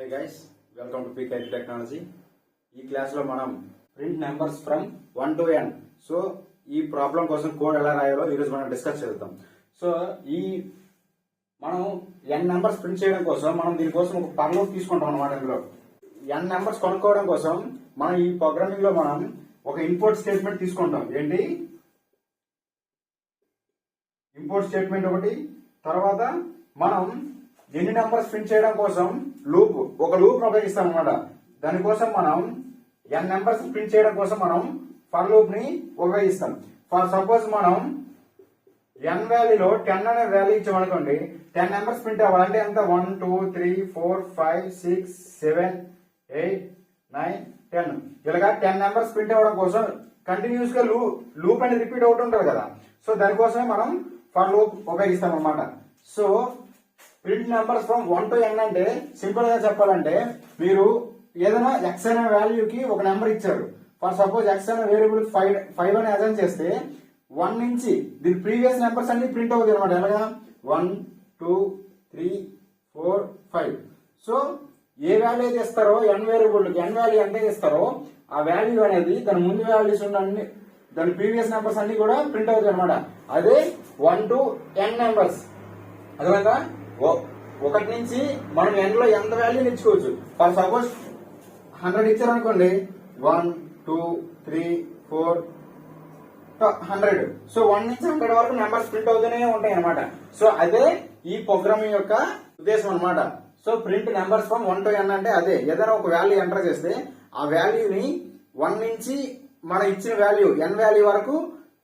Hi guys, welcome to PK Technology. ఈ class లో మనం print numbers from 1 to n. So ఈ problem కోసం కోడ్ ఎలా రాయాలో ఈరోజు మనం డిస్కస్ చేద్దాం. సో మనం n నెంబర్స్ ప్రింట్ చేయడం కోసం మనం దీనికోసం ఒక ఫర్ లూప్ తీసుకుంటాం అన్నమాట. ఇందులో n నెంబర్స్ కనుక్కోవడం కోసం మనం ఈ ప్రోగ్రామింగ్ లో మనం ఒక ఇంపోర్ట్ స్టేట్మెంట్ తీసుకుంటాం. ఏంటి ఇంపోర్ట్ స్టేట్మెంట్ ఒకటి, తర్వాత మనం ఎన్ని నెంబర్స్ ప్రింట్ చేయడం కోసం ఒక లూప్ ఉపయోగిస్తాం అన్నమాట. దానికోసం మనం n నెంబర్స్ ప్రింట్ చేయడం కోసం మనం ఫర్ లూప్ ని ఉపయోగిస్తాం. ఫర్ సపోజ్ మనం n వాల్యూలో 10 అనే వాల్యూ ఇచ్చామనుకోండి, 10 నెంబర్స్ ప్రింట్ అవ్వాలంటే ఎంత 1 2 3 4 5 6 7 8 9 10 ఇలాగా 10 నెంబర్స్ ప్రింట్ అవ్వడం కోసం కంటిన్యూస్ గా లూప్ అనేది రిపీట్ అవుతుంటది కదా. సో దానికోసమే మనం ఫర్ లూప్ ఉపయోగిస్తాం అన్నమాట. So print numbers from 1 to n అంటే సింపుల్ గా చెప్పాలంటే మీరు ఏదైనా x అనే వాల్యూకి ఒక నెంబర్ ఇచ్చారు. ఫర్ సపోజ్ x అనే వేరియబుల్ 5 అని అసైన్ చేస్తే 1 నుంచి దీని ప్రీవియస్ నెంబర్స్ అన్ని ప్రింట్ అవుతాయి అనమాట. ఎలాగా 1 2 3 4 5. సో ఏ వాల్యూ అయితే ఇస్తారో n వేరియబుల్ n వాల్యూ ఎంత ఇస్తారో ఆ వాల్యూ అనేది దాని ముందు వాల్యూస్ ఉన్న దాని ప్రీవియస్ నెంబర్స్ అన్ని కూడా ప్రింట్ అవుతాయి అనమాట. అదే 1 to n నెంబర్స్. అదేవిధంగా ఒకటి నుంచి మనం n లో ఎంత వాల్యూ ఇచ్చుకోవచ్చు. ఫర్ సపోజ్ 100 ఇచ్చారనుకోండి, 1 2 3 4 100. సో 1 నుంచి 100 వరకు నెంబర్స్ ప్రింట్ అవుతూనే ఉంటాయి అనమాట. సో అదే ఈ ప్రోగ్రామింగ్ యొక్క ఉద్దేశం అనమాట. So print numbers from 1 to n అంటే అదే, ఏదైనా ఒక వాల్యూ ఎంటర్ చేస్తే ఆ వాల్యూని 1 నుంచి మనం ఇచ్చిన వాల్యూ n వాల్యూ వరకు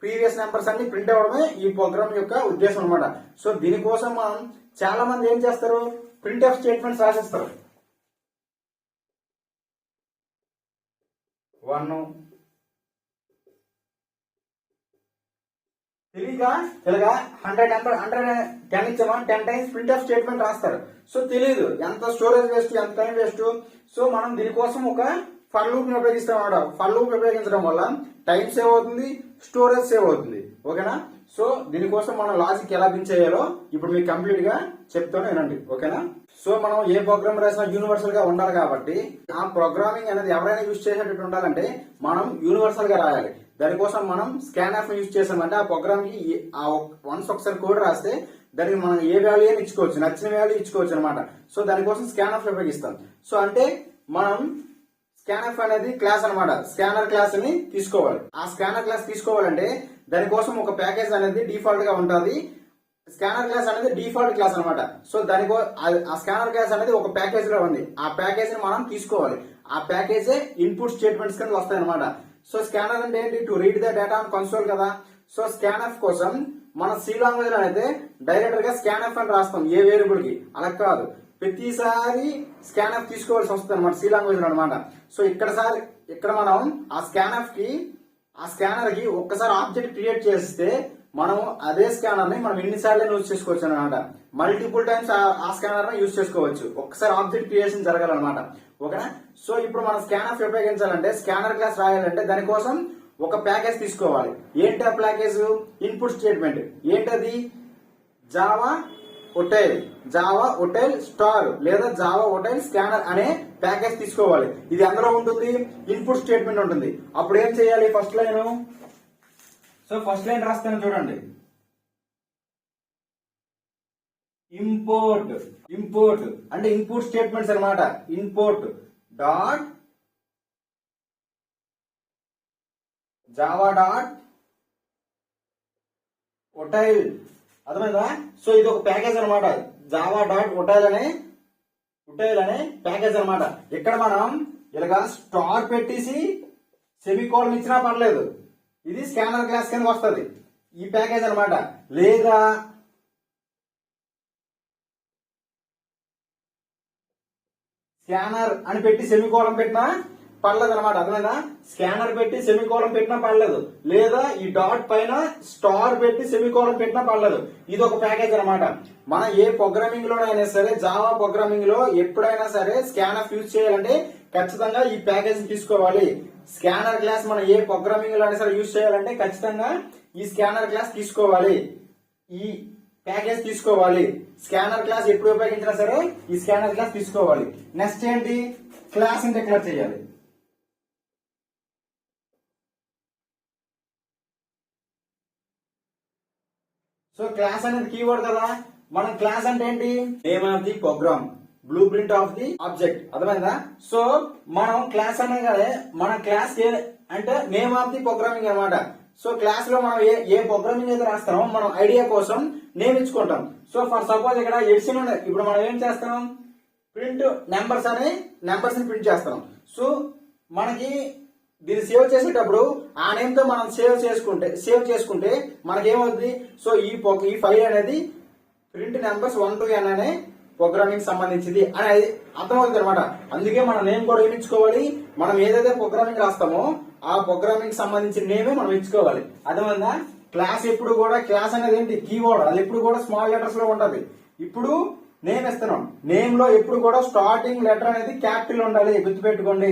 ప్రీవియస్ నెంబర్స్ అన్ని ప్రింట్ అవ్వడమే ఈ ప్రోగ్రామ్ యొక్క ఉద్దేశం అనమాట. సో దీనికోసం మనం చాలా మంది ఏం చేస్తారు, ప్రింట్ ఆఫ్ స్టేట్మెంట్స్ రాసేస్తారు. 1 తెలియగా ఇలాగా 10 ఇచ్చామా 10 టైమ్స్ ప్రింట్ ఆఫ్ స్టేట్మెంట్ రాస్తారు. సో తెలియదు ఎంత స్టోరేజ్ వేస్ట్, ఎంత టైం వేస్ట్. సో మనం దీనికోసం ఒక ఫర్ లూప్ ని ఉపయోగిస్తాం అన్నమాట. ఫర్ లూప్ ఉపయోగించడం వల్ల టైం సేవ్ అవుతుంది, స్టోరేజ్ సేవ్ అవుతుంది. ఓకేనా. సో దీనికోసం మనం లాజిక్ ఎలా బిల్డ్ చేయాలో ఇప్పుడు మీకు కంప్లీట్ గా చెప్తాను వినండి. ఓకేనా. సో మనం ఏ ప్రోగ్రామ్ రాసినా యూనివర్సల్ గా ఉండాలి కాబట్టి ఆ ప్రోగ్రామింగ్ అనేది ఎవరైనా యూజ్ చేసేటట్టు ఉండాలంటే మనం యూనివర్సల్ గా రాయాలి. దానికోసం మనం స్కాన్ఎఫ్ యూజ్ చేసామంటే ఆ ప్రోగ్రామ్ కి వన్స్ ఒకసారి కోడ్ రాస్తే దానికి మనం ఏ వాల్యూ అని ఇచ్చుకోవచ్చు, నచ్చిన వాల్యూ ఇచ్చుకోవచ్చు అనమాట. సో దానికోసం స్కాన్ఎఫ్ ఉపయోగిస్తాం. సో అంటే మనం స్కాన్ఎఫ్ అనేది క్లాస్ అనమాట. స్కానర్ క్లాస్ ని తీసుకోవాలి. ఆ స్కానర్ క్లాస్ తీసుకోవాలంటే దానికోసం ఒక ప్యాకేజ్ అనేది డిఫాల్ట్ గా ఉంటుంది. స్కానర్ క్లాస్ అనేది డిఫాల్ట్ క్లాస్ అనమాట. సో ఆ స్కానర్ క్లాస్ అనేది ఒక ప్యాకేజ్ లో ఉంది. ఆ ప్యాకేజ్ ని మనం తీసుకోవాలి. ఆ ప్యాకేజే ఇన్పుట్ స్టేట్మెంట్స్ కింద వస్తాయి అనమాట. సో స్కానర్ అంటే ఏంటి, to read the data on console కదా. సో స్కాన్ఎఫ్ కోసం మన సి లాంగ్వేజ్ లో అయితే డైరెక్ట్ గా స్కాన్ఎఫ్ అని రాస్తాం ఏ వేరియబుల్ కి. అలా కాదు, ప్రతిసారి స్కాన్ఎఫ్ తీసుకోవాల్సి వస్తుంది అనమాట సి లాంగ్వేజ్ లో అనమాట. సో ఇక్కడ మనం ఆ స్కానర్ కి ఒక్కసారి ఆబ్జెక్ట్ క్రియేట్ చేస్తే మనం అదే స్కానర్ ని మనం ఎన్నిసార్లు యూజ్ చేసుకోవచ్చు అనమాట. మల్టిపుల్ టైమ్స్ ఆ స్కానర్ ని యూజ్ చేసుకోవచ్చు. ఒక్కసారి ఆబ్జెక్ట్ క్రియేషన్ జరగాలన్నమాట. ఓకేనా. సో ఇప్పుడు మనం స్కానర్ ఉపయోగించాలంటే స్కానర్ క్లాస్ రాయాలంటే దానికోసం ఒక ప్యాకేజ్ తీసుకోవాలి. ఏంటి ఆ ప్యాకేజ్, ఇన్పుట్ స్టేట్మెంట్. ఏంటది, జావా ఒటైల్ స్టార్ లేదా జావా ఒటైల్ స్కానర్ అనే ప్యాకేజ్ తీసుకోవాలి. ఇది అందులో ఉంటుంది, ఇన్పుట్ స్టేట్మెంట్ ఉంటుంది. అప్పుడు ఏం చేయాలి, first line. So first line రాస్తాను చూడండి, ఇంపోర్ట్ అంటే ఇన్పుట్ స్టేట్మెంట్స్ అనమాట. Import dot java dot util. అర్థమైందా. సో ఇది ఒక ప్యాకేజ్ అనమాట. జావా డాట్ ఒటైల్ అనే ప్యాకేజ్ అనమాట. ఇక్కడ మనం ఇలాగా స్టార్ పెట్టేసి సెమికోలన్ ఇచ్చినా పర్లేదు, ఇది స్కానర్ క్లాస్ కింద వస్తుంది ఈ ప్యాకేజ్ అనమాట. లేదా స్కానర్ అని పెట్టి సెమికోలన్ పెట్టినా పర్లేదు అనమాట. అర్థమైనా. స్కానర్ పెట్టి సెమికోలన్ పెట్టినా పర్లేదు, లేదా ఈ డాట్ పైన స్టార్ పెట్టి సెమికోలన్ పెట్టినా పర్లేదు. ఇది ఒక ప్యాకేజ్ అనమాట. మన ఏ ప్రోగ్రామింగ్ లోనైనా సరే, జావా ప్రోగ్రామింగ్ లో ఎప్పుడైనా సరే స్కానర్ యూజ్ చేయాలంటే ఖచ్చితంగా ఈ ప్యాకేజ్ తీసుకోవాలి. స్కానర్ క్లాస్ మనం ఏ ప్రోగ్రామింగ్ లో అయినా సరే యూజ్ చేయాలంటే ఖచ్చితంగా ఈ స్కానర్ క్లాస్ తీసుకోవాలి. ఈ ప్యాకేజ్ తీసుకోవాలి. స్కానర్ క్లాస్ ఎప్పుడు ఉపయోగించినా సరే ఈ స్కానర్ క్లాస్ తీసుకోవాలి. నెక్స్ట్ ఏంటి, క్లాస్ ని డిక్లేర్ చేయాలి. సో క్లాస్ అనేది కీవర్డ్ కదా, మనం క్లాస్ అంటే ఏంటి, name of the program, blueprint of the object. అర్థమైందా? సో మనం క్లాస్ అనగానే మన క్లాస్ అంటే నేమ్ ఆఫ్ ది ప్రోగ్రామింగ్ అనమాట. సో క్లాస్ లో మనం ఏ ప్రోగ్రామింగ్ అయితే రాస్తామో మనం ఐడియా కోసం నేమ్ ఇచ్చుకుంటాం. సో ఫర్ సపోజ్ ఇక్కడ ఎడిషన్ ఉన్నాయి, ఇప్పుడు మనం ఏం చేస్తాం, ప్రింట్ నెంబర్స్ అని నెంబర్స్ ని ప్రింట్ చేస్తాం. సో మనకి దీన్ని సేవ్ చేసేటప్పుడు ఆ నేమ్ తో మనం సేవ్ చేసుకుంటే మనకేమవుతుంది, సో ఈ ఫైల్ అనేది ప్రింట్ నెంబర్స్ 1 to n అనే ప్రోగ్రామింగ్ సంబంధించింది అనేది అర్థమవుతుంది అనమాట. అందుకే మన నేమ్ కూడా ఏమి ఇచ్చుకోవాలి, మనం ఏదైతే ప్రోగ్రామింగ్ రాస్తామో ఆ ప్రోగ్రామింగ్ సంబంధించిన నేమే మనం ఇచ్చుకోవాలి. అర్థమైందా? క్లాస్ ఎప్పుడు కూడా, క్లాస్ అనేది ఏంటి, కీవర్డ్, అది ఎప్పుడు కూడా స్మాల్ లెటర్స్ లో ఉంటది. ఇప్పుడు నేమ్ ఇస్తున్నాం, నేమ్ లో ఎప్పుడు కూడా స్టార్టింగ్ లెటర్ అనేది క్యాపిటల్ ఉండాలి. గుర్తుపెట్టుకోండి.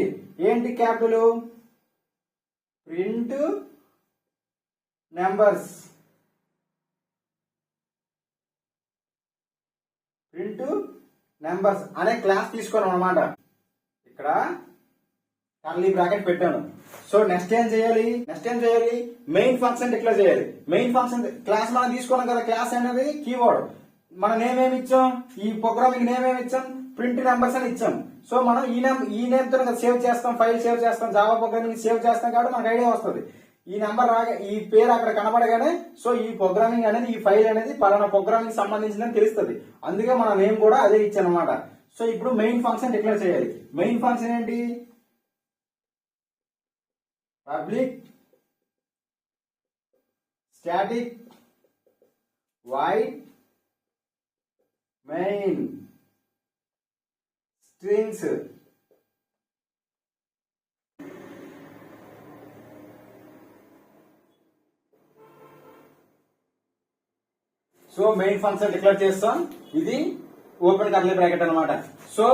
ఏంటి capital, print numbers, print numbers అనే క్లాస్ తీసుకున్నాం అనమాట. ఇక్కడ కర్లీ బ్రాకెట్ పెట్టాను. సో నెక్స్ట్ ఏం చేయాలి, మెయిన్ ఫంక్షన్ డిక్లేర్ చేయాలి. మెయిన్ ఫంక్షన్ క్లాస్ మనం తీసుకున్నాం కదా, క్లాస్ అనేది కీవర్డ్. మన నేమ్ ఏమి ఇచ్చాం, ఈ ప్రోగ్రామింగ్ నేమ్ ఏమి ఇచ్చాం, ప్రింట్ నెంబర్స్ అని ఇచ్చాం. సో మనం ఈ నేమ్ తో సేవ్ చేస్తాం, ఫైల్ సేవ్ చేస్తాం, జావా ప్రోగ్రామింగ్ సేవ్ చేస్తాం కాబట్టి మనకు ఐడియా వస్తుంది. ఈ నెంబర్ ఈ పేరు అక్కడ కనబడగానే సో ఈ ప్రోగ్రామింగ్ అనేది, ఈ ఫైల్ అనేది పలానా ప్రోగ్రామింగ్ సంబంధించిందని తెలుస్తుంది. అందుకే మన నేమ్ కూడా అదే ఇచ్చాను అనమాట. సో ఇప్పుడు మెయిన్ ఫంక్షన్ డిక్లేర్ చేయాలి. మెయిన్ ఫంక్షన్ ఏంటి, public static void main strings. So main function declare చేస్తాం, ఇది ఓపెన్ కర్లీ బ్రాకెట్ అనమాట. So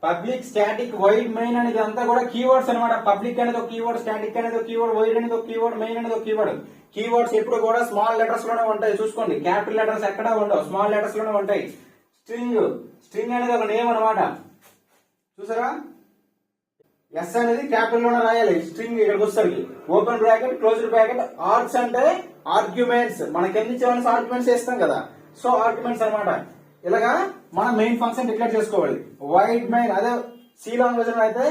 public static wide main అనేది అంతా కూడా కీవర్డ్స్ అనమాట. పబ్లిక్ అనేది ఒక కీవర్డ్, స్టాటిక్ అనేది ఒక కీవర్డ్, వైడ్ అనేది ఒక కీవర్డ్, మెయిన్ అనేది ఒక కీవర్డ్. కీవర్డ్స్ ఎప్పుడు కూడా స్మాల్ లెటర్స్ లోనే ఉంటాయి. చూసుకోండి, క్యాపిటల్ లెటర్స్ ఎక్కడా ఉండవు, స్మాల్ లెటర్స్ లోనే ఉంటాయి. స్ట్రింగ్ అనేది ఒక నేమ్ అనమాట. చూసారా, ఎస్ అనేది క్యాపిటల్ లోనే రాయాలి. స్ట్రింగ్ ఇక్కడికి వచ్చేసరికి open bracket, closed bracket. Args అంటే ఆర్గ్యుమెంట్స్, మనకి ఎన్ని చేయవలసిన ఆర్గ్యుమెంట్స్ ఇస్తాం కదా, సో ఆర్గ్యుమెంట్స్ అనమాట. ఇలాగా మనం మెయిన్ ఫంక్షన్ డిక్లేర్ చేసుకోవాలి. వైడ్ మెయిన్, అదే సి లాంగ్వేజ్ లో అయితే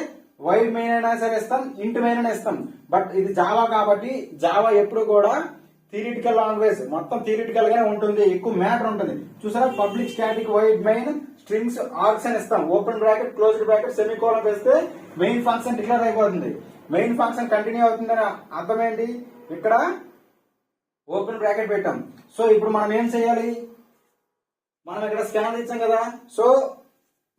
వైడ్ మెయిన్ అయినా సరే ఇస్తాం, ఇంట్ మెయిన్ అయినా ఇస్తాం. బట్ ఇది జావా కాబట్టి జావా ఎప్పుడు కూడా థియరిటికల్ లాంగ్వేజ్, మొత్తం థియరిటికల్ గానే ఉంటుంది, ఎక్కువ మ్యాటర్ ఉంటుంది. చూసారా, public static wide main strings args అని ఇస్తాం. Open bracket, closed bracket, semicolon వేస్తే మెయిన్ ఫంక్షన్ డిక్లేర్ అయిపోతుంది. మెయిన్ ఫంక్షన్ కంటిన్యూ అవుతుందని అర్థం ఏంటి, ఇక్కడ ఓపెన్ బ్రాకెట్ పెట్టాం. సో ఇప్పుడు మనం ఏం చేయాలి, మనం ఇక్కడ స్కానర్ ఇచ్చాం కదా, సో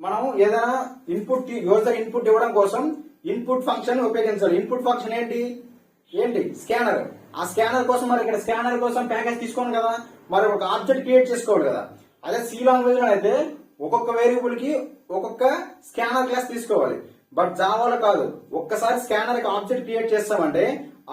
మనం ఏదైనా ఇన్పుట్, యూజర్ ఇన్పుట్ ఇవ్వడం కోసం ఇన్పుట్ ఫంక్షన్ ఉపయోగించాలి. ఇన్పుట్ ఫంక్షన్ ఏంటి స్కానర్. ఆ స్కానర్ కోసం మరి ఇక్కడ స్కానర్ కోసం ప్యాకేజ్ తీసుకోండి కదా, మరి ఒక ఆబ్జెక్ట్ క్రియేట్ చేసుకోవాలి కదా. అదే సి లాంగ్వేజ్ లో అయితే ఒక్కొక్క వేరియబుల్ కి ఒక్కొక్క స్కానర్ క్లాస్ తీసుకోవాలి. బట్ జావాలో కాదు, ఒక్కసారి స్కానర్ కి ఆబ్జెక్ట్ క్రియేట్ చేస్తామంటే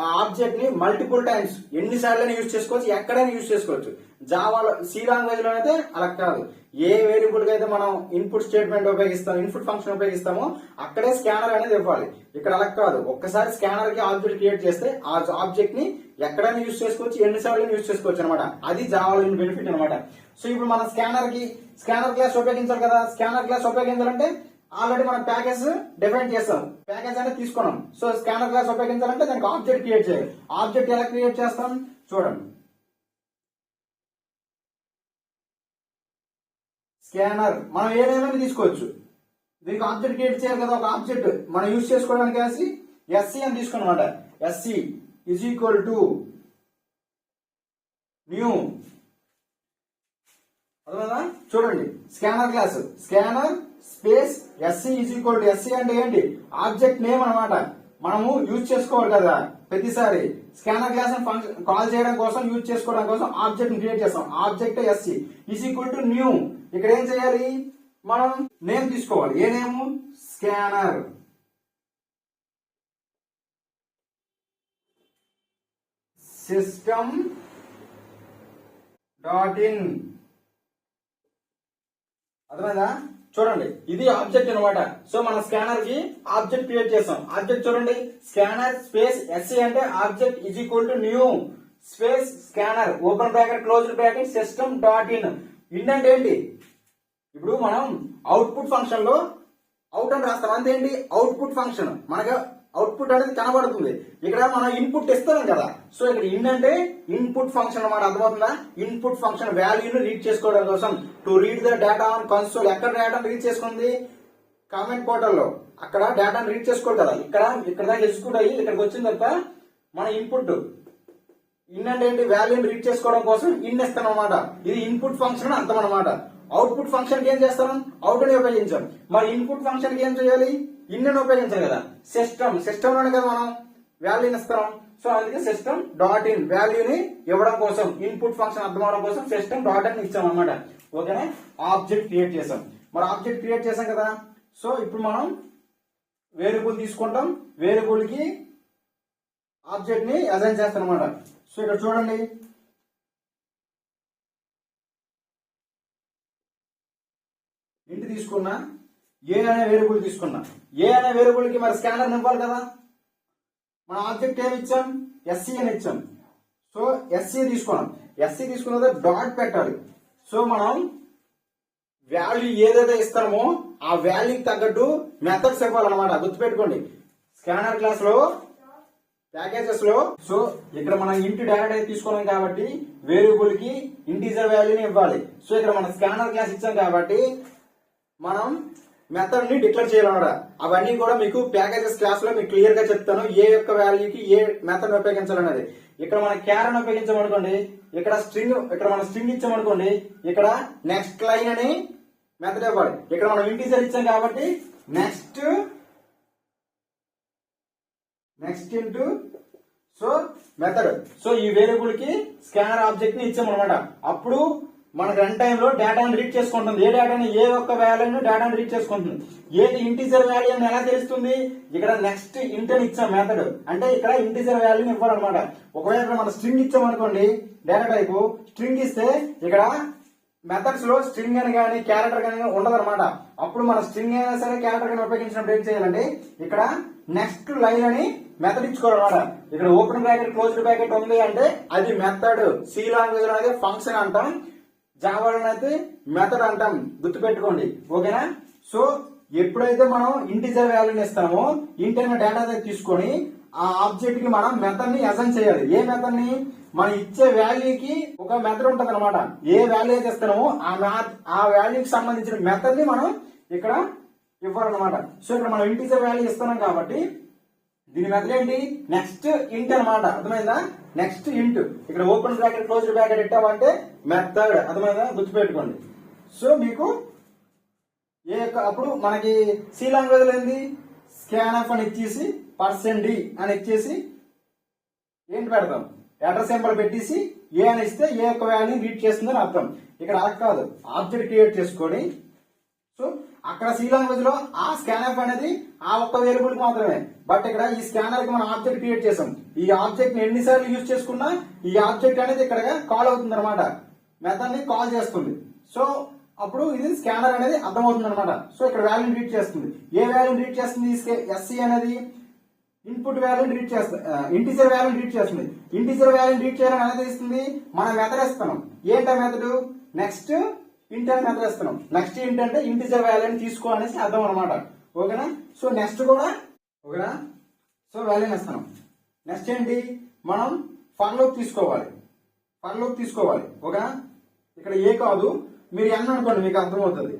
ఆ ఆబ్జెక్ట్ ని మల్టిపుల్ టైమ్స్ ఎన్నిసార్లు యూజ్ చేసుకోవచ్చు, ఎక్కడైనా యూజ్ చేసుకోవచ్చు. జావాలో, సి లాంగ్వేజ్ లో అయితే అలా కాదు. ఏ వేరియబుల్ కి అయితే మనం ఇన్పుట్ స్టేట్మెంట్ ఉపయోగిస్తాం, ఇన్పుట్ ఫంక్షన్ ఉపయోగిస్తామో అక్కడే స్కానర్ అనేది ఇవ్వాలి. ఇక్కడ అలా కాదు, ఒక్కసారి స్కానర్ కి ఆబ్జెక్ట్ క్రియేట్ చేస్తే ఆ ఆబ్జెక్ట్ ని ఎక్కడైనా యూజ్ చేసుకోవచ్చు, ఎన్నిసార్లు యూజ్ చేసుకోవచ్చు అనమాట. అది జావాలో బెనిఫిట్ అనమాట. సో ఇప్పుడు మనం స్కానర్ క్లాస్ ఉపయోగించాలి కదా. స్కానర్ క్లాస్ ఉపయోగించాలంటే ఆల్రెడీ మనం ప్యాకేజ్ డిఫైన్ చేస్తాం, ప్యాకేజ్ అనేది తీసుకున్నాం. సో స్కానర్ క్లాస్ ఉపయోగించాలంటే దానికి ఆబ్జెక్ట్ క్రియేట్ చేయాలి. ఆబ్జెక్ట్ ఎలా క్రియేట్ చేస్తాం చూడండి. స్కానర్ మనం ఏదైనా తీసుకోవచ్చు, దీనికి ఆబ్జెక్ట్ క్రియేట్ చేయాలి కదా. ఒక ఆబ్జెక్ట్ మనం యూజ్ చేసుకోవడానికి ఎస్సీ అని తీసుకున్నమాట. SC is equal to new. అర్థమా? చూడండి, scanner class, scanner space SC is equal to, SC అంటే ఏంటి, ఆబ్జెక్ట్ నేమ్ అనమాట. మనము యూజ్ చేసుకోవాలి కదా ప్రతిసారి. స్కానర్ క్లాస్ ఫంక్షన్ కాల్ చేయడం కోసం, యూజ్ చేసుకోవడం కోసం ఆబ్జెక్ట్ క్రియేట్ చేస్తాం. Object SC is equal to new. ఇక్కడ ఏం చేయాలి, మనం నేమ్ తీసుకోవాలి. ఏ name, scanner. System dot in అర్థమైందా? చూడండి, ఇది ఆబ్జెక్ట్ అనమాట. సో మన స్కానర్ కి ఆబ్జెక్ట్ క్రియేట్ చేస్తాం. ఆబ్జెక్ట్ చూడండి, స్కానర్ స్పేస్ ఎస్సీ అంటే object is equal to new space scanner open bracket closed bracket system dot in. In అంటే ఏంటి? ఇప్పుడు మనం అవుట్పుట్ ఫంక్షన్ లో అవుట్ అని రాస్తాం, అంతేంటి అవుట్పుట్ ఫంక్షన్. మనకు అవుట్పుట్ అనేది కనబడుతుంది. ఇక్కడ మనం ఇన్పుట్ ఇస్తాం కదా, సో ఇక్కడ ఇన్ అంటే ఇన్పుట్ ఫంక్షన్ అన్నమాట. అర్థమవుతుందా? ఇన్పుట్ ఫంక్షన్ వాల్యూను రీడ్ చేసుకోవడం కోసం. To read the data on console. ఎక్కడ డేటాను రీడ్ చేసుకుంది? కామెంట్ పోర్టల్లో. అక్కడ డేటాను రీడ్ చేసుకోవాలి కదా. ఇక్కడ దాకా ఎగ్జిక్యూట్ అయ్యి ఇక్కడికి వచ్చిన తర్వాత మన ఇన్పుట్ ఇన్ అంటే ఏంటి? వాల్యూని రీడ్ చేసుకోవడం కోసం ఇన్ ఇస్తాం అనమాట. ఇది ఇన్పుట్ ఫంక్షన్ అర్థం అనమాట. అవుట్పుట్ ఫంక్షన్ కి ఏం చేస్తాం? అవుట్ అని ఉపయోగించాం. మరి ఇన్పుట్ ఫంక్షన్ కి ఏం చేయాలి? ఇన్ అని ఉపయోగించాలి కదా. సిస్టమ్ లోనే కదా మనం వాల్యూని ఇస్తాం. సో అందుకే సిస్టమ్ డాట్ ఇన్ వాల్యూని ఇవ్వడం కోసం, ఇన్పుట్ ఫంక్షన్ అర్థం అవడం కోసం సిస్టమ్ డాట్ ఇన్ ఇచ్చాం అనమాట. ఓకేనా? ఆబ్జెక్ట్ క్రియేట్ చేసాం. మరి ఆబ్జెక్ట్ క్రియేట్ చేసాం కదా. సో ఇప్పుడు మనం వేరియబుల్ తీసుకుంటాం. వేరియబుల్ కి ఆబ్జెక్ట్ ని అసైన్ చేస్తాం అనమాట. సో ఇక్కడ చూడండి, ఇంటి తీసుకున్నా, ఏ అనే వేరియబుల్ తీసుకున్నా. ఏ అనే వేరియబుల్ కి మరి స్కానర్ ఇవ్వాలి కదా. మన ఆబ్జెక్ట్ ఏమి ఇచ్చాం? ఎస్సీ అని ఇచ్చాం. సో ఎస్సీ తీసుకున్నాం. ఎస్సీ తీసుకున్న తర్వాత డాట్ పెట్టాలి. సో మనం వాల్యూ ఏదైతే ఇస్తామో ఆ వాల్యూకి తగ్గట్టు మెథడ్స్ ఇవ్వాలన్నమాట. గుర్తుపెట్టుకోండి, స్కానర్ క్లాస్ లో ప్యాకేజెస్ లో. సో ఇక్కడ మనం ఇంటి డేటా తీసుకున్నాం కాబట్టి వేరియబుల్ కి ఇంటీజర్ వాల్యూని ఇవ్వాలి. సో ఇక్కడ మనం స్కానర్ క్లాస్ ఇచ్చాం కాబట్టి మనం మెథడ్ ని డిక్లేర్ చేయాలన్నమాట. అవన్నీ కూడా మీకు ప్యాకేజెస్ క్లాస్ లో మీకు క్లియర్ గా చెప్తాను, ఏ యొక్క వాల్యూకి ఏ మెథడ్ ఉపయోగించాలన్నది. ఇక్కడ మనం క్యార్ అని ఉపయోగించామనుకోండి, ఇక్కడ మనం స్ట్రింగ్ ఇచ్చామనుకోండి, ఇక్కడ నెక్స్ట్ లైన్ అని మెథడ్ ఇవ్వాలి. ఇక్కడ మనం ఇంటీజర్ ఇచ్చాం కాబట్టి next into so method. So ఈ వేరియబుల్ కి స్కానర్ ఆబ్జెక్ట్ ని ఇచ్చామన్నమాట. అప్పుడు మనకు రన్ టైమ్ లో డేటాను రీడ్ చేసుకుంటుంది. ఏ డేటాని? ఏ ఒక్క వాల్యూను డేటాను రీడ్ చేసుకుంటుంది. ఏది ఇంటీజర్ వాల్యూ అని ఎలా తెలుస్తుంది? ఇక్కడ నెక్స్ట్ ఇంట్ అని ఇచ్చాం మెథడ్, అంటే ఇక్కడ ఇంటీజర్ వాల్యూని ఇవ్వాలన్నమాట. ఒకవేళ మనం స్ట్రింగ్ ఇచ్చామనుకోండి, డేటా టైపు స్ట్రింగ్ ఇస్తే ఇక్కడ మెథడ్స్ లో స్ట్రింగ్ అని కానీ క్యారెక్టర్ కానీ ఉండదు అనమాట. అప్పుడు మన స్ట్రింగ్ అయినా సరే క్యారెక్టర్ కానీ ఉపయోగించినప్పుడు ఏం చేయాలంటే ఇక్కడ నెక్స్ట్ లైన్ అని మెథడ్ ఇచ్చుకోవాలన్నమాట. ఇక్కడ ఓపెన్ బ్రాకెట్ క్లోజ్డ్ బ్రాకెట్ ఉంది అంటే అది మెథడ్. సి లాంగ్వేజ్ లో అయితే ఫంక్షన్ అంటాం, జావాలో అయితే మెథడ్ అంటాం. గుర్తుపెట్టుకోండి, ఓకేనా? సో ఎప్పుడైతే మనం ఇంటీజర్ వాల్యూని ఇస్తామో ఇంట్ అయిన డేటా తీసుకొని ఆ ఆబ్జెక్ట్ కి మనం మెథడ్ ని అసైన్ చేయాలి. ఏ మెథడ్ ని? మనం ఇచ్చే వాల్యూకి ఒక మెథడ్ ఉంటది అనమాట. ఏ వాల్యూ అయితే ఇస్తామో ఆ వాల్యూకి సంబంధించిన మెథడ్ ని మనం ఇక్కడ ఇవ్వాలన్నమాట. సో ఇక్కడ మనం ఇంటీజర్ వాల్యూ ఇస్తున్నాం కాబట్టి దీని మెథడ్ ఏంటి? నెక్స్ట్ ఇంట్ అనమాట. అర్థమైందా? Next int. ఇక్కడ ఓపెన్ బ్రాకెట్ క్లోజ్డ్ బ్రాకెట్ ఇట్టామంటే మెథడ్. అర్థమైందా? గుర్తుపెట్టుకోండి. సో మీకు అప్పుడు మనకి సి లాంగ్వేజ్ లో ఏంది? స్కాన్ఎఫ్ అని ఇచ్చేసి %d అని ఇచ్చేసి ఏంటి పెడతాం? అడ్రస్ సింబల్ పెట్టేసి ఏ అని ఇస్తే ఏ యొక్క వాల్యూని రీడ్ చేస్తుందని అర్థం. ఇక్కడ అలా కాదు, ఆబ్జెక్ట్ క్రియేట్ చేసుకొని సో అక్కడ సి లాంగ్వేజ్ లో ఆ స్కాన్ఎఫ్ అనేది ఆ ఒక్క వేరియబుల్ కి మాత్రమే. బట్ ఇక్కడ ఈ స్కానర్ కి మనం ఆబ్జెక్ట్ క్రియేట్ చేసాం. ఈ ఆబ్జెక్ట్ ని ఎన్నిసార్లు యూజ్ చేసుకున్నా ఈ ఆబ్జెక్ట్ అనేది ఇక్కడ కాల్ అవుతుంది అనమాట. మెథడ్ ని కాల్ చేస్తుంది. సో అప్పుడు ఇది స్కానర్ అనేది అర్థమవుతుంది అనమాట. సో ఇక్కడ వాల్యూని రీడ్ చేస్తుంది. ఏ వాల్యూని రీడ్ చేస్తుంది? ఎస్సీ అనేది ఇన్పుట్ వాల్యూని రీడ్ చేస్తుంది, ఇంటీజర్ వాల్యూని రీడ్ చేస్తుంది. ఇంటీజర్ వాల్యూని రీడ్ చేయాలని అనేది ఇస్తుంది. మనం మెథడ్ ఇస్తున్నాం. ఏంటా మెథడ్? నెక్స్ట్ ఇంట్ అని మెథడ్ ఇస్తున్నాం. నెక్స్ట్ ఇంట్ అంటే ఇంటీజర్ వాల్యూని తీసుకో అనేసి అర్థం అనమాట. ఓకేనా? సో నెక్స్ట్ కూడా ఓకేనా? సో వాల్యూని ఇస్తున్నాం. నెక్స్ట్ ఏంటి? మనం ఫర్ లూప్ తీసుకోవాలి. ఓకేనా? ఇక్కడ ఏ కాదు, మీరు ఎన్ అనుకోండి, మీకు అర్థమవుతుంది.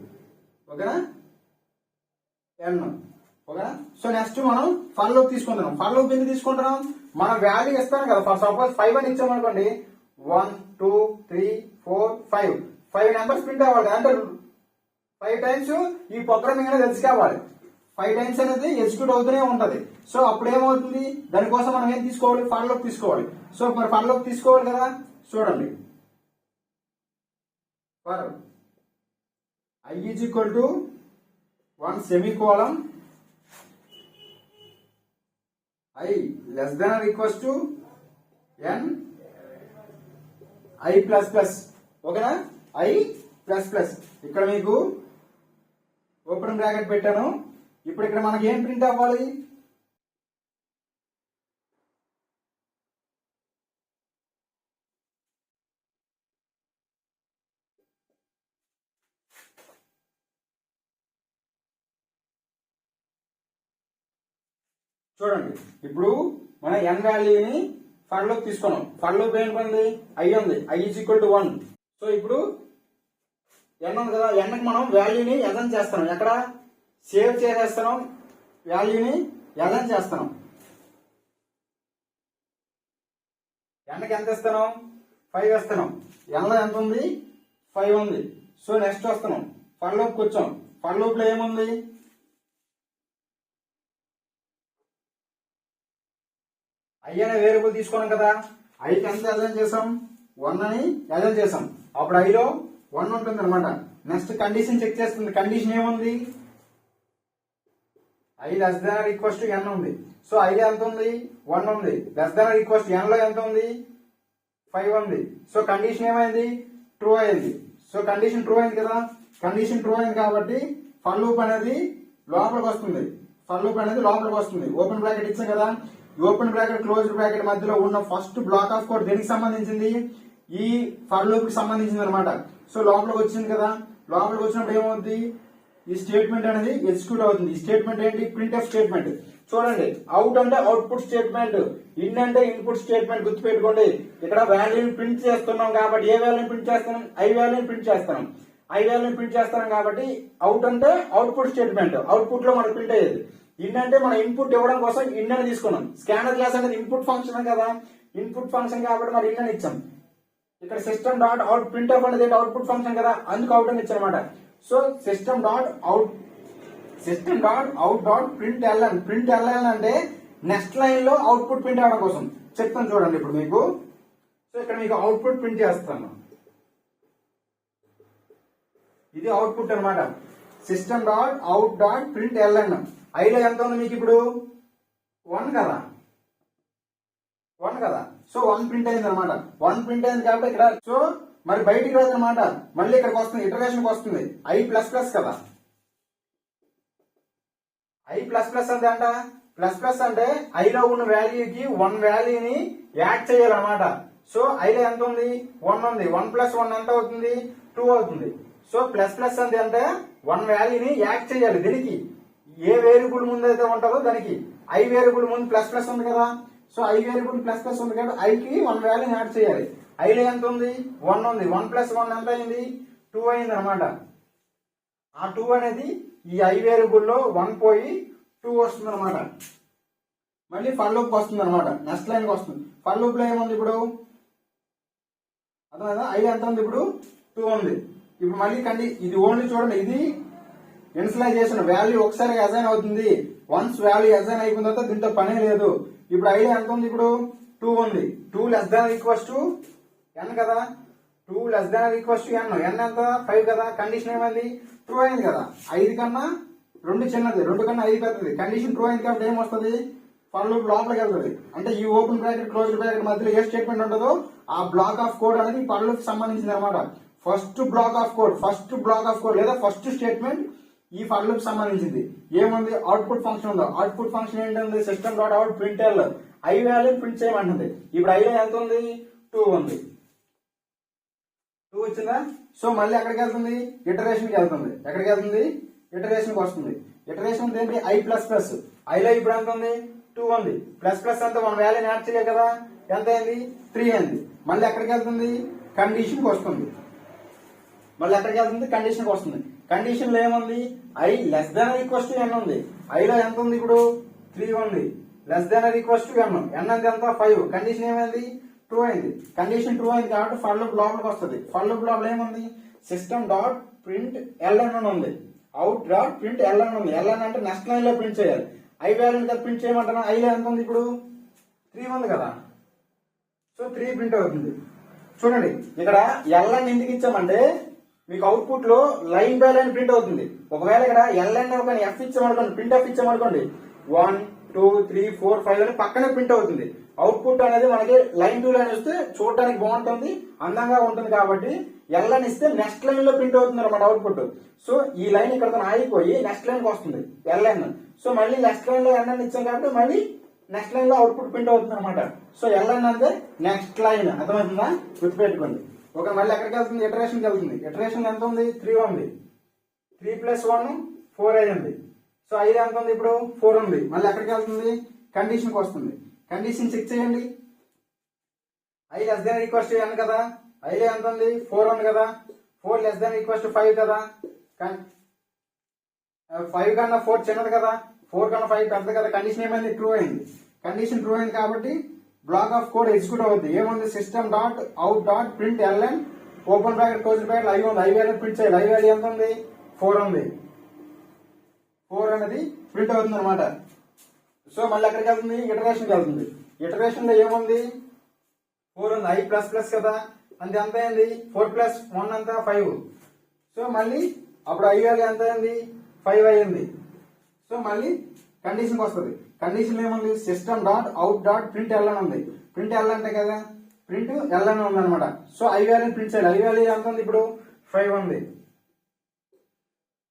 ఓకేనా? ఎన్. ఓకేనా? సో నెక్స్ట్ మనం ఫర్ లూప్ తీసుకుంటున్నాం. ఫర్ లూప్ ఎందుకు తీసుకుంటున్నాం? మనం వాల్యూ ఇస్తాం కదా. ఫర్ సపోజ్ 5 అని ఇచ్చామనుకోండి, 1 2 3 4 5 నెంబర్స్ ప్రింట్ అవ్వాలి. అంటే 5 టైమ్స్ ఈ ప్రోగ్రామింగ్ అనేది తెలిసి కావాలి. 5 టైమ్స్ అనేది ఎగ్జిక్యూట్ అవుతూనే ఉంటది. సో అప్పుడు ఏమవుతుంది? దానికోసం మనం ఏం తీసుకోవాలి? ఫర్ లూప్ తీసుకోవాలి. సో మరి ఫర్ లూప్ తీసుకోవాలి కదా. చూడండి, for I is equal to 1 semicolon I less than or equals to n I plus plus. ఓకేనా? I plus plus. ఇక్కడ మీకు ఓపెన్ బ్రాకెట్ పెట్టాను. ఇప్పుడు ఇక్కడ మనకి ఏం ప్రింట్ అవ్వాలి? చూడండి, ఇప్పుడు మన n వాల్యూని ఫర్ లూప్ తీసుకున్నాం. ఫర్ లూప్ ఏంటి? i ఉంది, i is equal to 1. So ఇప్పుడు n ఉంది కదా, n కి మనం వాల్యూని అసైన్ చేస్తున్నాం. ఎక్కడ సేవ్ చేసేస్తున్నాం, వాల్యూని అసైన్ చేస్తున్నాం. n కి ఎంత ఇస్తున్నాం? 5 ఇస్తున్నాం. n లో ఎంత ఉంది? 5 ఉంది. సో నెక్స్ట్ వస్తున్నాం, ఫర్ లూప్ కూర్చోం. ఫర్ లూప్ లో ఏముంది? i అనే వేరియబుల్ తీసుకున్నాం కదా, i కి ఎంత అసైన్ చేసాం? 1 అని అసైన్ చేసాం. అప్పుడు i లో 1 ఉంటుంది అనమాట. నెక్స్ట్ కండిషన్ చెక్ చేస్తుంది. కండిషన్ ఏముంది? i less than or equals to n ఉంది. సో i లో ఎంత ఉంది? 1 ఉంది. Less than or equals to n లో ఎంత ఉంది? 5 ఉంది. సో కండిషన్ ఏమైంది? ట్రూ అయింది. సో కండిషన్ ట్రూ అయింది కదా. కండిషన్ ట్రూ అయింది కాబట్టి ఫర్ లూప్ అనేది లోపలికి వస్తుంది. ఫర్ లూప్ అనేది లోపలికి వస్తుంది. ఓపెన్ బ్రాకెట్ ఇచ్చాం కదా, ఈ ఓపెన్ బ్రాకెట్ క్లోజ్డ్ బ్రాకెట్ మధ్యలో ఉన్న ఫస్ట్ బ్లాక్ ఆఫ్ కోడ్ దేనికి సంబంధించింది? ఈ ఫర్ లూప్ కి సంబంధించింది అనమాట. సో లోపలికి వచ్చింది కదా, లోపలికి వచ్చినప్పుడు ఏమవుతుంది? ఈ స్టేట్మెంట్ అనేది ఎగ్జిక్యూట్ అవుతుంది. ఈ స్టేట్మెంట్ ఏంటి? Printf statement. చూడండి, అవుట్ అంటే అవుట్పుట్ స్టేట్మెంట్, ఇన్ అంటే ఇన్పుట్ స్టేట్మెంట్. గుర్తుపెట్టుకోండి, ఇక్కడ వాల్యూని ప్రింట్ చేస్తున్నాం కాబట్టి ఏ వాల్యూని ప్రింట్ చేస్తున్నాం? i వాల్యూని ప్రింట్ చేస్తున్నాం. i వాల్యూని ప్రింట్ చేస్తున్నాం కాబట్టి అవుట్ అంటే అవుట్పుట్ స్టేట్మెంట్, అవుట్పుట్ లో మనకు ప్రింట్ అయ్యేది. ఇన్ అంటే మనం ఇన్పుట్ ఇవ్వడం కోసం ఇన్ అని తీసుకున్నాం. స్కానర్ క్లాస్ అనేది ఇన్పుట్ ఫంక్షన్ కదా, ఇన్పుట్ ఫంక్షన్ కాబట్టి మరి ఇన్ అని ఇచ్చాం. ఇక్కడ సిస్టమ్ డాట్ అవుట్ ప్రింట్ఎఫ్ అనేది అవుట్పుట్ ఫంక్షన్ కదా, అందుకు అవుట్ అని ఇచ్చారన్నమాట. So system dot out dot print LN. Print LN అంటే నెక్స్ట్ లైన్ లో అవుట్పుట్ ప్రింట్ అవ్వడం కోసం చెప్తాను. చూడండి ఇప్పుడు మీకు, సో ఇక్కడ మీకు అవుట్పుట్ ప్రింట్ చేస్తాను. ఇది అవుట్పుట్ అనమాట. System dot out dot print LN. i లో ఎంత ఉంది మీకు ఇప్పుడు? 1 కదా, 1 కదా. సో 1 ప్రింట్ అయింది అనమాట. 1 ప్రింట్ అయింది కాబట్టి ఇక్కడ సో మరి బయటికి రాదు అనమాట. మళ్ళీ ఇక్కడికి వస్తుంది, ఇటరేషన్ వస్తుంది. i ప్లస్ ప్లస్ కదా, i ప్లస్ ప్లస్ అంటే ప్లస్ ప్లస్ అంటే i లో ఉన్న వాల్యూకి 1 వాల్యూని యాడ్ చేయాలన్నమాట. సో i లో ఎంత ఉంది? 1 ఉంది. 1 ప్లస్ 1 ఎంత అవుతుంది? 2 అవుతుంది. సో ప్లస్ ప్లస్ అంటే 1 వాల్యూని యాడ్ చేయాలి. దీనికి ఏ వేరియబుల్ ముందు అయితే ఉంటుందో దానికి i వేరియబుల్ ముందు ప్లస్ ప్లస్ ఉంది కదా. So i variable plus plus ఉంది కాబట్టి i కి 1 వాల్యూని యాడ్ చేయాలి. i లో ఎంత ఉంది? 1 ఉంది. 1 ప్లస్ 1 ఎంత అయింది? 2 అయింది అనమాట. ఆ 2 అనేది ఈ i వేరియబుల్ లో 1 పోయి 2 వస్తుంది అనమాట. మళ్ళీ ఫర్ లూప్ వస్తుంది అనమాట. నెక్స్ట్ లైన్ వస్తుంది. ఫర్ లూప్ లో ఏముంది ఇప్పుడు? అర్థమైందా? i ఎంత ఉంది ఇప్పుడు? 2 ఉంది. ఇప్పుడు మళ్ళీ ఇది ఓన్లీ చూడండి, ఇది ఇనిషియలైజేషన్. వాల్యూ ఒకసారి అసైన్ అవుతుంది. వన్స్ వాల్యూ అసైన్ అయిపోయిన తర్వాత దీంతో పనే లేదు. ఇప్పుడు i ఎంత ఉంది ఇప్పుడు? 2 ఉంది. 2 less than equals to n కదా. 2 less than equals to n. n ఎంత? 5 కదా. కండిషన్ ఏమైంది? ట్రూ అయింది కదా. 5 కన్నా 2 చిన్నది, 2 కన్నా 5 పెద్దది. కండిషన్ ట్రూ అయింది కాబట్టి ఏమొస్తుంది? ఫర్ లూప్ లోపలికి వెళ్తుంది. అంటే ఈ ఓపెన్ బ్రాకెట్ క్లోజ్డ్ బ్రాకెట్ మధ్యలో ఏ స్టేట్మెంట్ ఉంటుందో ఆ బ్లాక్ ఆఫ్ కోడ్ అనేది ఫర్ లూప్ సంబంధించింది అనమాట. ఫస్ట్ బ్లాక్ ఆఫ్ కోడ్ లేదా ఫస్ట్ స్టేట్మెంట్ ఈ ఫర్ లూప్ సంబంధించింది. ఏముంది? అవుట్పుట్ ఫంక్షన్ ఉందో. అవుట్పుట్ ఫంక్షన్ ఏంటంటే system dot out print L i value print చేయమంటుంది. ఇప్పుడు i లో ఎంత ఉంది? 2 ఉంది. 2 వచ్చిందా? సో మళ్ళీ ఎక్కడికి వెళ్తుంది? ఇటరేషన్ కి వెళ్తుంది. ఎక్కడికి వెళ్తుంది? ఇటరేషన్ కి వస్తుంది. ఇటరేషన్ ఏంటి? i plus plus. i లో ఇప్పుడు ఎంత ఉంది? 2 ఉంది. ప్లస్ ప్లస్ అంటే 1 వాల్యూని యాడ్ చేయాలి కదా. ఎంత అయింది? 3 అయింది. మళ్ళీ ఎక్కడికి వెళ్తుంది? కండిషన్ కి వస్తుంది. మళ్ళీ ఎక్కడికి వెళ్తుంది? కండిషన్ కి వస్తుంది. కండిషన్ లో ఏముంది? i less than equals to n ఉంది. i లో ఎంత ఉంది ఇప్పుడు? 3 ఉంది. Less than equals to n. n అంటే ఎంత? 5. కండిషన్ ఏమైంది? ట్రూ అయింది. కండిషన్ ట్రూ అయింది కాబట్టి ఫర్ లూప్ లోపలికి వస్తుంది. ఫర్ లూప్ లోపల ఏముంది? సిస్టమ్ డాట్ ప్రింట్ ఎల్ఎన్ అని ఉంది. అవుట్ డాట్ ప్రింట్ ఎల్ఎన్ ఉంది. ఎల్ఎన్ అంటే నెక్స్ట్ లైన్ లో ప్రింట్ చేయాలి. i వాల్యూని ప్రింట్ చేయమంటాను. i లో ఎంత ఉంది ఇప్పుడు? 3 ఉంది కదా. సో 3 ప్రింట్ అవుతుంది. చూడండి, ఇక్కడ ఎల్ఎన్ ఎందుకు ఇచ్చామంటే మీకు అవుట్పుట్ లో లైన్ బై లైన్ ప్రింట్ అవుతుంది. ఒకవేళ ఇక్కడ ఎల్ఎన్ ఒక ఎఫ్ ఇచ్చామనుకోండి, ప్రింట్ ఎఫ్ ఇచ్చామనుకోండి, 1 2 3 4 5 అని పక్కనే ప్రింట్ అవుతుంది. అవుట్పుట్ అనేది మనకి లైన్ టు లైన్ వస్తే చూడటానికి బాగుంటుంది, అందంగా ఉంటుంది. కాబట్టి ఎల్ అని ఇస్తే నెక్స్ట్ లైన్ లో ప్రింట్ అవుతుంది అనమాట అవుట్పుట్. సో ఈ లైన్ ఇక్కడ ఆగిపోయి నెక్స్ట్ లైన్ కి వస్తుంది ఎల్ఎన్. సో మళ్ళీ నెక్స్ట్ లైన్ లో ఎన్ అని ఇచ్చాం కాబట్టి మళ్ళీ నెక్స్ట్ లైన్ లో అవుట్పుట్ ప్రింట్ అవుతుంది అనమాట. సో ఎల్ఎన్ అంటే నెక్స్ట్ లైన్, అర్థమవుతుందా? గుర్తుపెట్టుకోండి. ఒక మళ్ళీ ఎక్కడికి వెళ్తుంది? ఇటరేషన్ కి వెళ్తుంది. ఇటరేషన్ ఎంత ఉంది? 3 ఉంది. 3 + 1 4 అయ్యింది. సో 5 ఎంత ఉంది? ఇప్పుడు 4 ఉంది. మళ్ళీ ఎక్కడికి వెళ్తుంది? కండిషన్ కి వస్తుంది. కండిషన్ చెక్ చేయండి. i ≤ n కదా. i ఎంత ఉంది? 4 ఉంది కదా. 4 ≤ 5 కదా. 5 కన్నా 4 చిన్నది కదా. 4 కన్నా 5 పెద్దది కదా. కండిషన్ ఏమైంది? ట్రూ అయింది. కండిషన్ ట్రూ అయింది కాబట్టి బ్లాక్ ఆఫ్ కోడ్ ఎగ్జిక్యూట్ అవుతుంది. ఏముంది? System dot out dot print LN open bracket close bracket I ఉంది. ఐ వాల్యూ ప్రింట్ చేయాలి. ఐ వాల్యూ ఎంత ఉంది? 4 ఉంది. 4 అనేది ప్రింట్ అవుతుంది అనమాట. సో మళ్ళీ ఎక్కడికి వెళ్తుంది? ఇటరేషన్కి వెళ్తుంది. ఇటరేషన్ లో ఏముంది? 4 ఉంది. i ప్లస్ కదా. అంటే ఎంత అయింది? 4 + 1 అంతా 5. సో మళ్ళీ అప్పుడు i వాల్యూ ఎంత అయింది? 5 అయ్యింది. సో మళ్ళీ కండిషన్కి వస్తుంది. కండిషన్ ఏముంది? System dot out dot print LN ఉంది. ప్రింట్ ఎల్ అంటే కదా, ప్రింట్ ఎల్ఎన్ ఉంది అనమాట. సో ఐ వాల్యూ ప్రింట్ చేయాలి. ఐ వాల్యూ ఎంత ఉంది? ఇప్పుడు 5 ఉంది.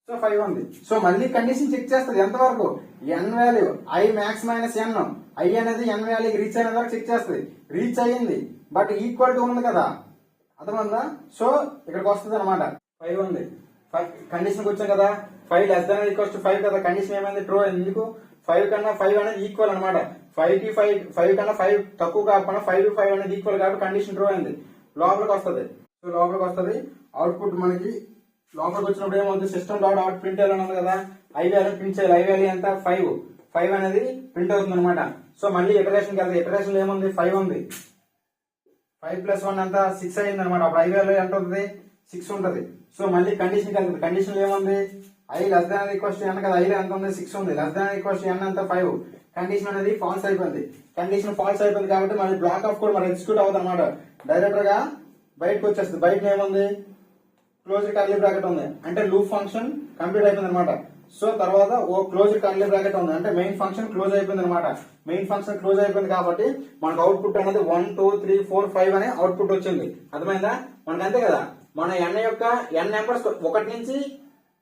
సో 5 ఉంది. సో మళ్ళీ కండిషన్ చెక్ చేస్తుంది. ఎంతవరకు? n value i max - n. i అనేది n వాల్యూకి రీచ్ అయిన వరకు చెక్ చేస్తుంది. రీచ్ అయ్యింది బట్ ఈక్వల్ టు ఉంది కదా, అర్థమైందా? సో ఇక్కడికి వస్తుంది అనమాట. 5 ఉంది. కండిషన్కి వచ్చాం కదా. 5 ≤ 5 కదా. కండిషన్ ఏమైంది? ట్రూ అయింది. ఎందుకు? 5 కన్నా 5 అనేది ఈక్వల్ అనమాట. 5 కి 5 కన్నా 5 తక్కువ కాకుండా 5 కి 5 అనేది ఈక్వల్ కాబట్టి కండిషన్ ట్రూ అయింది. లోపలికి వస్తుంది. సో లోపలికి వస్తుంది. అవుట్పుట్ మనకి లోపలికి వచ్చినప్పుడు ఏమవుతుంది? System dot out print LN ఉంది కదా. ఐ వాల్యూ ప్రింట్ చేయాలి. ఐ వాల్యూ ఎంత? 5 అనేది ప్రింట్ అవుతుంది అనమాట. సో మళ్ళీ ఇటరేషన్కి వెళ్తుంది. ఇటరేషన్ ఏముంది? 5 ఉంది. 5 + 1 అంతా 6 అయింది అనమాట. అప్పుడు ఐ వాల్యూ ఎంత ఉంటుంది? 6 ఉంటుంది. సో మళ్ళీ కండిషన్కి వెళ్తుంది. కండిషన్ ఏముంది? i ≤ n కదా. i ఎంత ఉంది? 6 ఉంది. ≤ n అంతా 5. కండిషన్ అనేది ఫాల్స్ అయిపోయింది. కండిషన్ ఫాల్స్ అయిపోయింది కాబట్టి మళ్ళీ బ్లాక్ ఆఫ్ కోడ్ మరి ఎగ్జిక్యూట్ అవుతుంది అనమాట. డైరెక్టర్ గా బయటకు వచ్చేస్తుంది. బయట ఏముంది? క్లోజ్ కర్లీ బ్రాకెట్ ఉంది. అంటే లూప్ ఫంక్షన్ కంప్లీట్ అయిపోయింది అనమాట. సో తర్వాత ఓ క్లోజ్ కర్లీ బ్రాకెట్ ఉంది. అంటే మెయిన్ ఫంక్షన్ క్లోజ్ అయిపోయింది అనమాట. మెయిన్ ఫంక్షన్ క్లోజ్ అయిపోయింది కాబట్టి మనకు అవుట్పుట్ అనేది 1 2 3 4 5 అనే అవుట్పుట్ వచ్చింది. అర్థమైందా? మనకు అంతే కదా. మన n యొక్క n నెంబర్స్ 1 నుంచి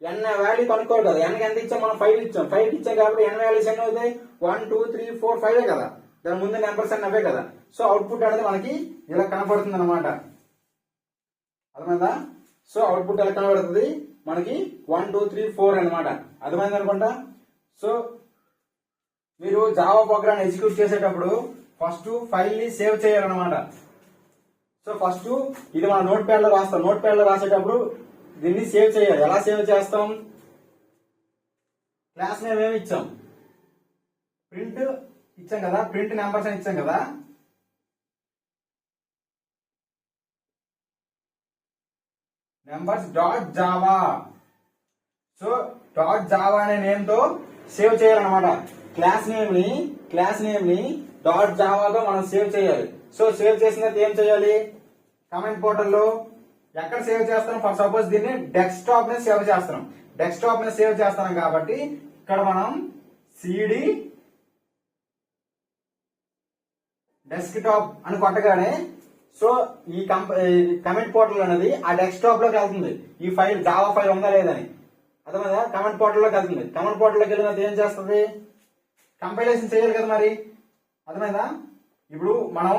n వాల్యూ కనుక్కోవాలి కదా. n ఎంత ఇచ్చాం? మనం 5 ఇచ్చాం. 5 ఇచ్చాం కాబట్టి n వాల్యూస్ ఎన్ని అవుతాయి? 1 2 3 4 5 కదా. దాని ముందు నెంబర్స్ అన్ని అవే కదా. సో అవుట్పుట్ అనేది మనకి ఇలా కనపడుతుంది అనమాట. అర్థమైందా? సో అవుట్పుట్ ఎలా కనబడుతుంది? మనకి 1 2 3 4 అనమాట. అర్థమైంది అనుకుంటా. సో మీరు జావా ప్రోగ్రామ్ ఎగ్జిక్యూట్ చేసేటప్పుడు ఫస్ట్ ఫైల్ ని సేవ్ చేయాలన్నమాట. సో ఫస్ట్ ఇది మన నోట్ ప్యాడ్ లో రాస్తాం. నోట్ ప్యాడ్ లో రాసేటప్పుడు దీన్ని సేవ్ చేయాలి. ఎలా సేవ్ చేస్తాం? క్లాస్ నేమ్ ఏమి ఇచ్చాం? ప్రింట్ ఇచ్చాం కదా. ప్రింట్ నెంబర్స్ అని ఇచ్చాం కదా. Numbers dot Java. So dot Java అనే నేమ్ తో సేవ్ చేయాలన్నమాట. క్లాస్ నేమ్ ని డాట్ జావాతో మనం సేవ్ చేయాలి. సో సేవ్ చేసిన తర్వాత ఏం చేయాలి? కామెంట్ పోర్టల్లో ఎక్కడ సేవ్ చేస్తాం? ఫర్ సపోజ్ దీన్ని డెస్క్టాప్ మీద సేవ్ చేస్తాం. డెస్క్టాప్ మీద సేవ్ చేస్తాం కాబట్టి ఇక్కడ మనం సిడి డెస్క్టాప్ అని కొట్టగానే సో ఈ కమెంట్ పోర్టల్ అనేది ఆ డెస్క్టాప్ లోకి వెళ్తుంది. ఈ ఫైల్ జావా ఫైల్ ఉందా లేదని. అర్థమైందా? కమెంట్ పోర్టల్ లోకి వెళ్తుంది. కమెంట్ పోర్టల్ లోకి వెళ్ళిన ఏం చేస్తుంది? కంపైలేషన్ చేయాలి కదా మరి. అర్థమైందా? ఇప్పుడు మనం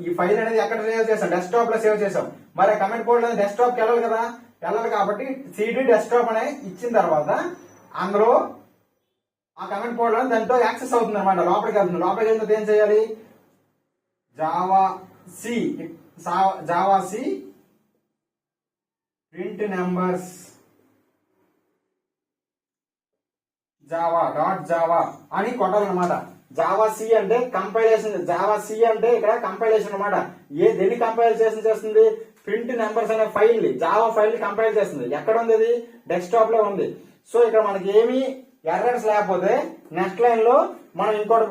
ఈ ఫైల్ అనేది ఎక్కడ సేవ్ చేసాం? డెస్క్టాప్ లో సేవ్ చేసాం. మరి కమెంట్ పోర్టల్ అనేది డెస్క్టాప్ కి వెళ్ళాలి కదా. వెళ్ళాలి కాబట్టి సిడి డెస్క్టాప్ అనే ఇచ్చిన తర్వాత అందులో ఆ కమెంట్ పోర్టల్ అనేది దాంతో యాక్సెస్ అవుతుంది అనమాట. లోపలికి వెళ్తుంది. లోపలికి వెళ్తే ఏం చేయాలి? Java C print numbers Java dot Java అని కొట్టాలన్నమాట. జావా సి అంటే కంపైలేషన్. జావా సి అంటే ఇక్కడ కంపైలేషన్ అనమాట. దేన్ని కంపైల్ చేస్తుంది? ప్రింట్ నెంబర్స్ అనే ఫైల్ ని, జావా ఫైల్ ని కంపైల్ చేస్తుంది. ఎక్కడ ఉంది? అది డెస్క్టాప్ లో ఉంది. సో ఇక్కడ మనకి ఏమి ఎర్రర్స్ లేకపోతే నెక్స్ట్ లైన్ లో మనం ఇంకోటి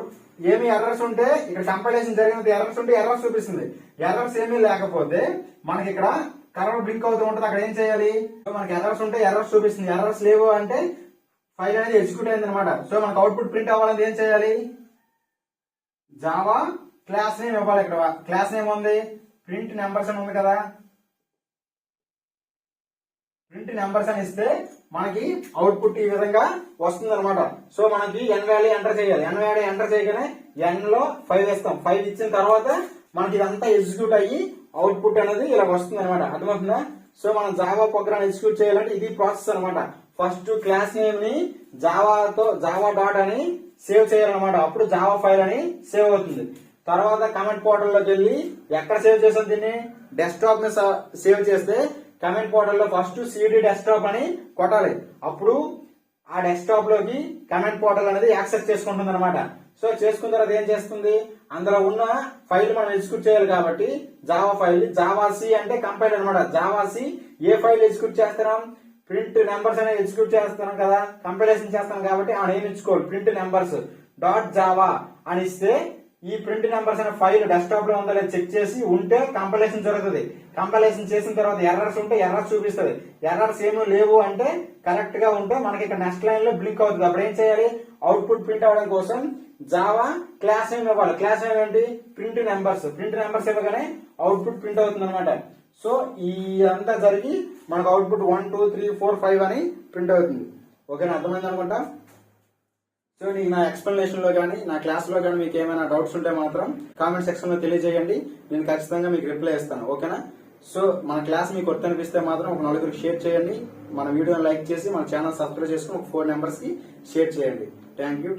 ఏమి ఎర్రర్స్ ఉంటే ఇక్కడ కంపైలేషన్ జరిగినది ఎర్రర్స్ ఉంటే ఎర్రర్స్ చూపిస్తుంది. ఎర్రర్స్ ఏమీ లేకపోతే మనకి ఇక్కడ కలర్ బ్లింక్ అవుతూ ఉంటుంది. అక్కడ ఏం చేయాలి? మనకి ఎర్రర్స్ ఉంటే ఎర్రర్స్ చూపిస్తుంది. ఎర్రర్స్ లేవు అంటే ఫైల్ అనేది ఎగ్జిక్యూట్ అయింది అనమాట. సో మనకు అవుట్పుట్ ప్రింట్ అవ్వాలంటే ఏం చేయాలి? జావా క్లాస్ నేమ్ ఇవ్వాలి. ఇక్కడ క్లాస్ నేమ్ ఉంది, ప్రింట్ నెంబర్స్ అని ఉంది కదా. ప్రింట్ నెంబర్స్ అని ఇస్తే మనకి అవుట్పుట్ ఈ విధంగా వస్తుంది అనమాట. సో మనకి ఎన్ వాల్యూ ఎంటర్ చేయాలి. ఎన్ వాల్యూ ఎంటర్ చేయగానే ఎన్ లో 5 వేస్తాం. 5 ఇచ్చిన తర్వాత మనకి ఇదంతా ఎగ్జిక్యూట్ అయ్యి అవుట్పుట్ అనేది ఇలా వస్తుంది అనమాట. అర్థమవుతుందా? సో మనం జావా ప్రోగ్రామ్ ఎగ్జిక్యూట్ చేయాలంటే ఇది ప్రాసెస్ అనమాట. ఫస్ట్ క్లాస్ నేమ్ ని జావా డాట్ అని సేవ్ చేయాలన్నమాట. అప్పుడు జావా ఫైల్ అని సేవ్ అవుతుంది. తర్వాత కమెంట్ పోర్టల్ లోకి వెళ్ళి ఎక్కడ సేవ్ చేసాం దీన్ని, డెస్క్టాప్ మీద సేవ్ చేస్తే కమెంట్ పోర్టల్ లో ఫస్ట్ సిడి డెస్క్టాప్ అని కొట్టాలి. అప్పుడు ఆ డెస్క్టాప్ లోకి కమెంట్ పోర్టల్ అనేది యాక్సెస్ చేసుకుంటుంది అనమాట. సో చేసుకున్న తర్వాత ఏం చేస్తుంది, అందులో ఉన్న ఫైల్ మనం ఎగ్జిక్యూట్ చేయాలి కాబట్టి జావా ఫైల్, జావా సి అంటే కంపైల్ అనమాట. జావా సి ఏ ఫైల్ ఎగ్జిక్యూట్ చేస్తున్నాం, ప్రింట్ నెంబర్స్ అనేది ఎగ్జిక్యూట్ చేస్తున్నాం కదా, కంపైలేషన్ చేస్తాం కాబట్టి ఆ నేమ్ ఇచ్చుకోవాలి. ప్రింట్ నెంబర్స్ డాట్ జావా అని ఇస్తే ఈ ప్రింట్ నెంబర్స్ అనే ఫైల్ డెస్క్టాప్ లో ఉందా లేదా చెక్ చేసి ఉంటే కంపైలేషన్ జరుగుతుంది. కంపైలేషన్ చేసిన తర్వాత ఎర్రర్స్ ఉంటే ఎర్రర్స్ చూపిస్తుంది. ఎర్రర్స్ ఏమీ లేవు అంటే కరెక్ట్ గా ఉంటే మనకి ఇక్కడ నెక్స్ట్ లైన్ లో బ్లింక్ అవుతుంది. అప్పుడు ఏం చేయాలి, అవుట్పుట్ ప్రింట్ అవడం కోసం జావా క్లాస్ నేమ్ ఇవ్వాలి. క్లాస్ నేమ్ ఏంటి, ప్రింట్ నెంబర్స్. ప్రింట్ నెంబర్స్ ఇవ్వగానే అవుట్పుట్ ప్రింట్ అవుతుంది అనమాట. సో ఈ అంతా జరిగి మనకు అవుట్పుట్ 1 2 3 4 5 అని ప్రింట్ అవుతుంది. ఓకేనా, అర్థమైంది అనుకుంటా. సో నీకు నా ఎక్స్ప్లెనేషన్ లో కానీ నా క్లాస్ లో కానీ మీకు ఏమైనా డౌట్స్ ఉంటే మాత్రం కామెంట్ సెక్షన్ లో తెలియజేయండి. నేను ఖచ్చితంగా మీకు రిప్లై ఇస్తాను. ఓకేనా. సో మన క్లాస్ మీకు కొత్త అనిపిస్తే మాత్రం ఒక 4 షేర్ చేయండి. మన వీడియోని లైక్ చేసి మన ఛానల్ సబ్స్క్రైబ్ చేసుకుని ఒక 4 మెంబర్స్ కి షేర్ చేయండి. Thank you.